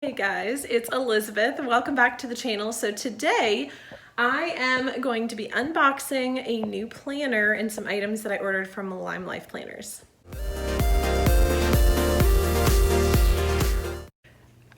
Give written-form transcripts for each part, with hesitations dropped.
Hey guys, it's Elizabeth. Welcome back to the channel. So today I am going to be unboxing a new planner and some items that I ordered from Limelife planners.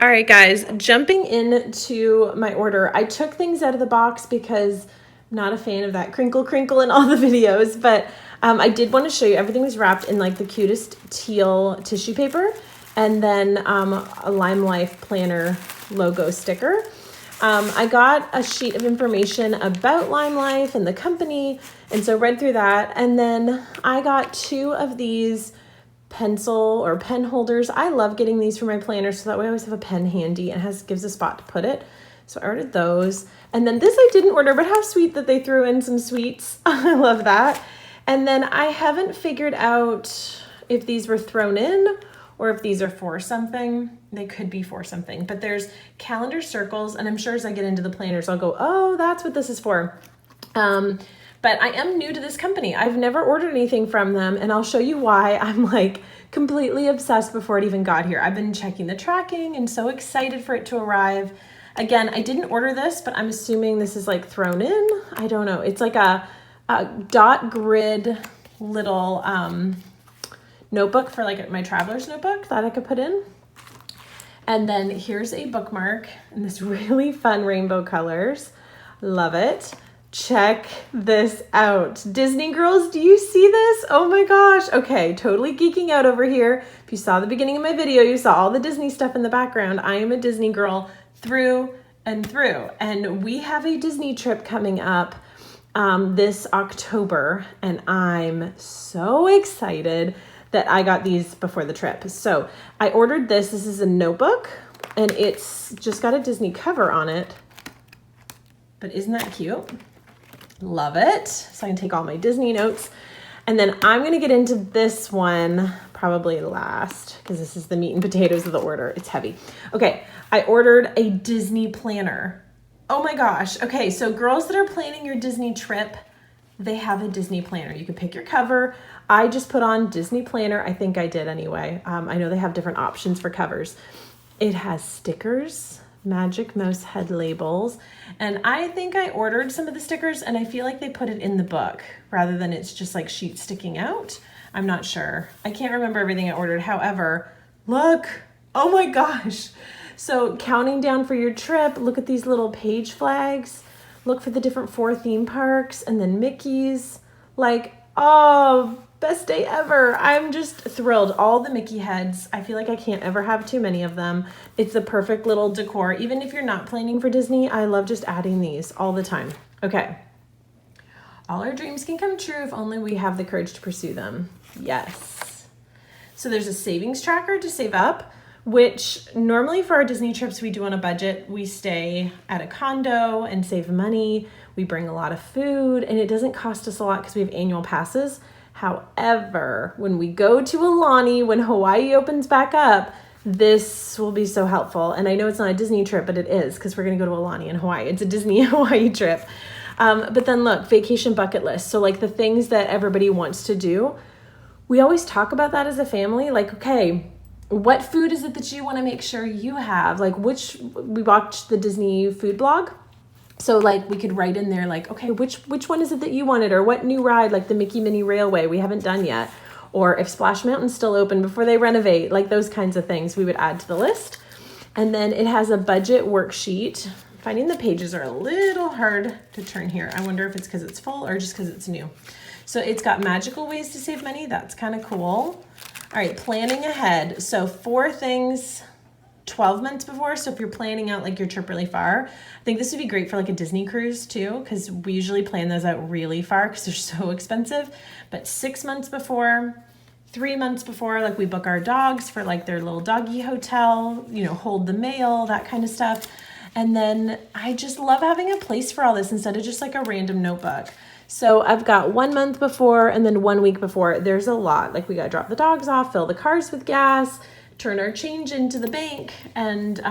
All right guys, jumping into my order. I took things out of the box because I'm not a fan of that crinkle in all the videos, but I did want to show you everything was wrapped in like the cutest teal tissue paper and then a Limelife planner logo sticker. I got a sheet of information about Limelife and the company, and so read through that, and then I got two of these pencil or pen holders. I love getting these for my planner so that way I always have a pen handy and gives a spot to put it. So I ordered those. And then this I didn't order, but how sweet that they threw in some sweets. I love that. And then I haven't figured out if these were thrown in or if these are for something. They could be for something, but there's calendar circles, and I'm sure as I get into the planners, I'll go, oh, that's what this is for. But I am new to this company. I've never ordered anything from them, and I'll show you why I'm like completely obsessed before it even got here. I've been checking the tracking and so excited for it to arrive. Again, I didn't order this, but I'm assuming this is like thrown in. I don't know. It's like a dot grid little notebook for like my traveler's notebook that I could put in. And then here's a bookmark in this really fun rainbow colors. Love it. Check this out. Disney girls, do you see this? Oh my gosh. Okay, totally geeking out over here. If you saw the beginning of my video, you saw all the Disney stuff in the background. I am a Disney girl through and through. And we have a Disney trip coming up this October, and I'm so excited that I got these before the trip. So I ordered this. This is a notebook, and it's just got a Disney cover on it. But isn't that cute? Love it. So I can take all my Disney notes. And then I'm going to get into this one probably last because this is the meat and potatoes of the order. It's heavy. Okay, I ordered a Disney planner. Oh my gosh. Okay, so girls that are planning your Disney trip, they have a Disney planner. You can pick your cover. I just put on Disney planner. I think I did anyway. I know they have different options for covers. It has stickers, Magic Mouse head labels, and I think I ordered some of the stickers and I feel like they put it in the book rather than it's just like sheets sticking out. I'm not sure. I can't remember everything I ordered. However, look, oh my gosh. So counting down for your trip, look at these little page flags. Look for the different 4 theme parks and then Mickey's. Like, oh, best day ever. I'm just thrilled. All the Mickey heads. I feel like I can't ever have too many of them. It's the perfect little decor. Even if you're not planning for Disney, I love just adding these all the time. Okay. All our dreams can come true if only we have the courage to pursue them. Yes. So there's a savings tracker to save up, which normally for our Disney trips we do on a budget. We stay at a condo and save money. We bring a lot of food, and it doesn't cost us a lot because we have annual passes. However, when we go to Aulani, when Hawaii opens back up, this will be so helpful. And I know it's not a Disney trip, but it is because we're going to go to Aulani in Hawaii. It's a Disney Hawaii trip. But then look, vacation bucket list. So like the things that everybody wants to do. We always talk about that as a family. Like, okay, what food is it that you want to make sure you have? Like we watched the Disney food blog. So like we could write in there like, okay, which one is it that you wanted, or what new ride, like the Mickey Mini Railway we haven't done yet, or if Splash Mountain's still open before they renovate, like those kinds of things we would add to the list. And then it has a budget worksheet. Finding the pages are a little hard to turn here. I wonder if it's because it's full or just because it's new. So it's got magical ways to save money. That's kind of cool. All right, planning ahead. So 4 things 12 months before. So if you're planning out like your trip really far, I think this would be great for like a Disney cruise too, because we usually plan those out really far because they're so expensive. But 6 months before, 3 months before, like we book our dogs for like their little doggy hotel, you know, hold the mail, that kind of stuff. And then I just love having a place for all this instead of just like a random notebook. So I've got 1 month before and then 1 week before. There's a lot. Like we got to drop the dogs off, fill the cars with gas, turn our change into the bank. And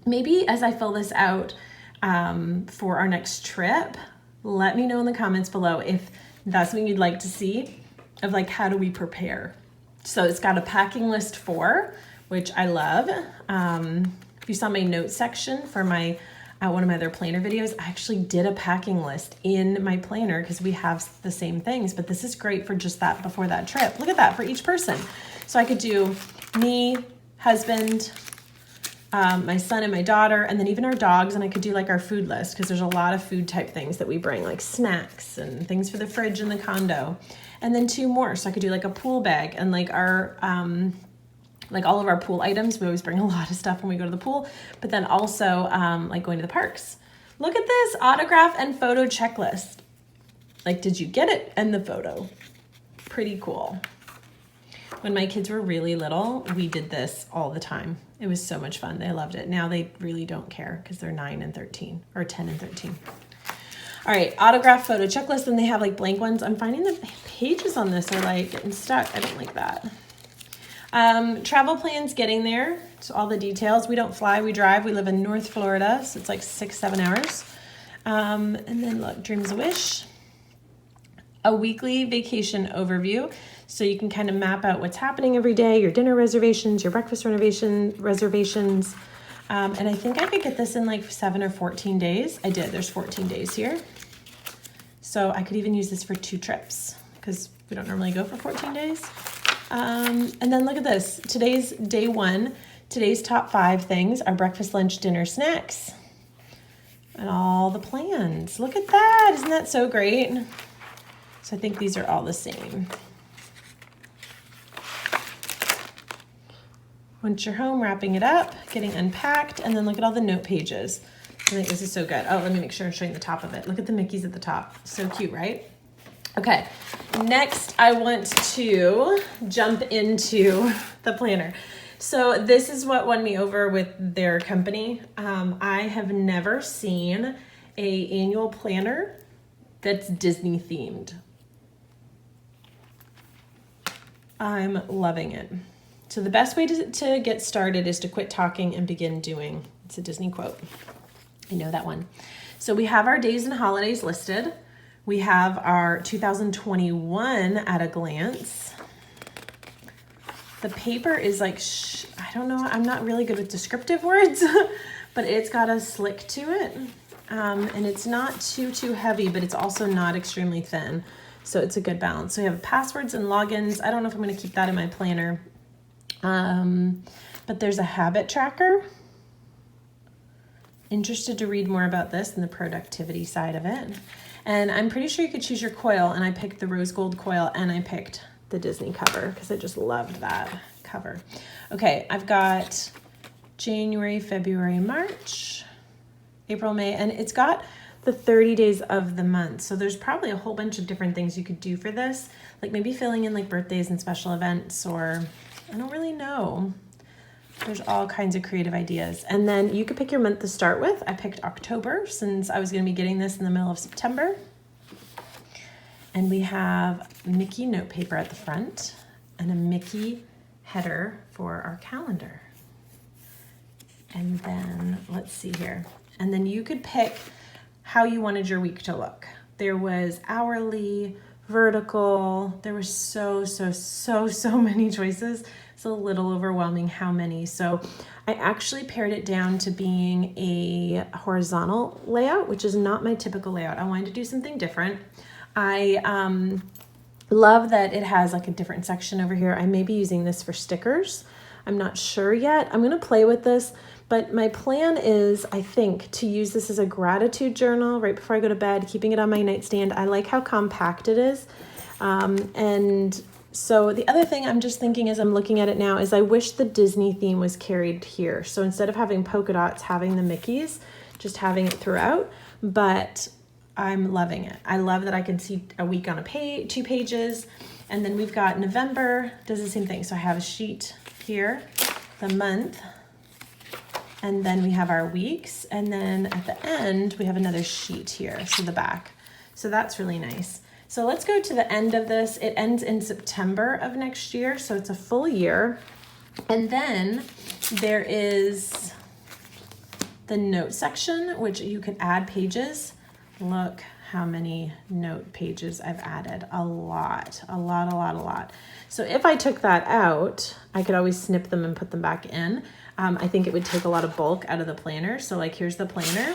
maybe as I fill this out for our next trip, let me know in the comments below if that's something you'd like to see of like, how do we prepare? So it's got a packing list for, which I love. you saw my notes section for my one of my other planner videos, I actually did a packing list in my planner because we have the same things, but this is great for just that before that trip. Look at that for each person. So I could do me, husband, my son and my daughter, and then even our dogs, and I could do like our food list because there's a lot of food type things that we bring, like snacks and things for the fridge in the condo, and then 2 more. So I could do like a pool bag and like our like all of our pool items. We always bring a lot of stuff when we go to the pool, but then also like going to the parks. Look at this autograph and photo checklist. Like, did you get it? And the photo. Pretty cool. When my kids were really little, we did this all the time. It was so much fun. They loved it. Now they really don't care because they're 9 and 13 or 10 and 13. All right, autograph photo checklist, and they have like blank ones. I'm finding the pages on this are like getting stuck. I don't like that. Travel plans, getting there. So all the details. We don't fly, we drive. We live in North Florida, so it's like 6-7 hours. And then look, dreams a wish. A weekly vacation overview. So you can kind of map out what's happening every day, your dinner reservations, your breakfast reservations. And I think I could get this in like 7 or 14 days. I did, there's 14 days here. So I could even use this for 2 trips because we don't normally go for 14 days. And then look at this. Today's day 1. Today's top 5 things are breakfast, lunch, dinner, snacks, and all the plans. Look at that. Isn't that so great? So I think these are all the same. Once you're home, wrapping it up, getting unpacked, and then look at all the note pages. I think this is so good. Oh, let me make sure I'm showing the top of it. Look at the Mickeys at the top. So cute, right? Okay, next I want to jump into the planner. So this is what won me over with their company. I have never seen an annual planner that's Disney themed. I'm loving it. So the best way to get started is to quit talking and begin doing. It's a Disney quote. I know that one. So we have our days and holidays listed. We have our 2021 at a glance. The paper is like, I don't know, I'm not really good with descriptive words, but it's got a slick to it. And it's not too heavy, but it's also not extremely thin. So it's a good balance. So we have passwords and logins. I don't know if I'm going to keep that in my planner. But there's a habit tracker. Interested to read more about this and the productivity side of it. And I'm pretty sure you could choose your coil, and I picked the rose gold coil, and I picked the Disney cover because I just loved that cover. Okay, I've got January, February, March, April, May, and it's got the 30 days of the month. So there's probably a whole bunch of different things you could do for this, like maybe filling in like birthdays and special events, or I don't really know. There's all kinds of creative ideas. And then you could pick your month to start with. I picked October since I was going to be getting this in the middle of September. And we have Mickey note paper at the front and a Mickey header for our calendar. And then let's see here. And then you could pick how you wanted your week to look. There was hourly, vertical. There were so many choices. It's a little overwhelming how many. So I actually pared it down to being a horizontal layout, which is not my typical layout. I wanted to do something different. I love that it has like a different section over here. I may be using this for stickers. I'm not sure yet. I'm going to play with this, but my plan is, I think, to use this as a gratitude journal right before I go to bed, keeping it on my nightstand. I like how compact it is. And so the other thing I'm just thinking as I'm looking at it now is I wish the Disney theme was carried here. So instead of having polka dots, having the Mickeys, just having it throughout, but I'm loving it. I love that I can see a week on a page, 2 pages. And then we've got November, does the same thing. So I have a sheet here, the month, and then we have our weeks. And then at the end, we have another sheet here, so the back. So that's really nice. So let's go to the end of this. It ends in September of next year, so it's a full year. And then there is the note section, which you can add pages. Look how many note pages I've added. A lot. So if I took that out, I could always snip them and put them back in. I think it would take a lot of bulk out of the planner. So like here's the planner,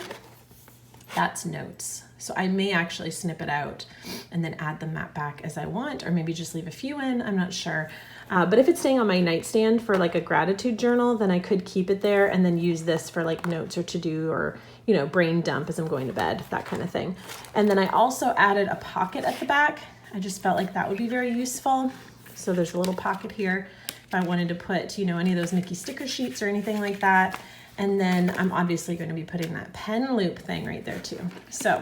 that's notes. So I may actually snip it out and then add the map back as I want, or maybe just leave a few in, I'm not sure. But if it's staying on my nightstand for like a gratitude journal, then I could keep it there and then use this for like notes or to do, or, you know, brain dump as I'm going to bed, that kind of thing. And then I also added a pocket at the back. I just felt like that would be very useful. So there's a little pocket here if I wanted to put, you know, any of those Mickey sticker sheets or anything like that. And then I'm obviously going to be putting that pen loop thing right there too. So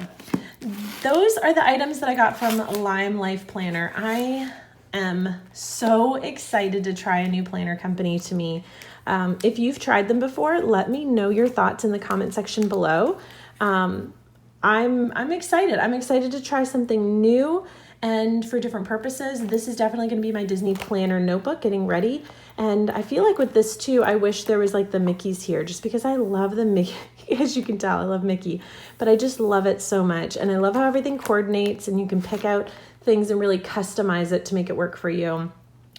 those are the items that I got from Limelife Planner. I am so excited to try a new planner company to me. If you've tried them before, let me know your thoughts in the comment section below. I'm excited. I'm excited to try something new and for different purposes. This is definitely going to be my Disney planner notebook getting ready. And I feel like with this too, I wish there was like the Mickeys here, just because I love the Mickey. As you can tell, I love Mickey, but I just love it so much. And I love how everything coordinates and you can pick out things and really customize it to make it work for you.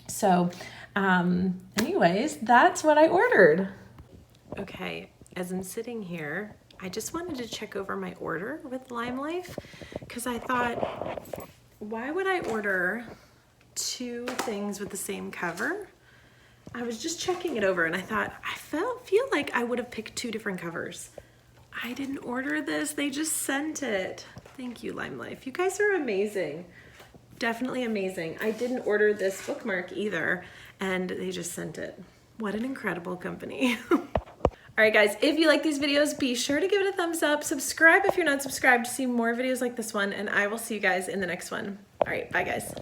So anyways, that's what I ordered. Okay, as I'm sitting here, I just wanted to check over my order with Limelife, because I thought, why would I order two things with the same cover? I was just checking it over and I thought, I feel like I would have picked two different covers. I didn't order this, they just sent it. Thank you, Limelife. You guys are amazing. Definitely amazing. I didn't order this bookmark either, and they just sent it. What an incredible company. All right, guys, if you like these videos, be sure to give it a thumbs up. Subscribe if you're not subscribed to see more videos like this one, and I will see you guys in the next one. All right, bye, guys.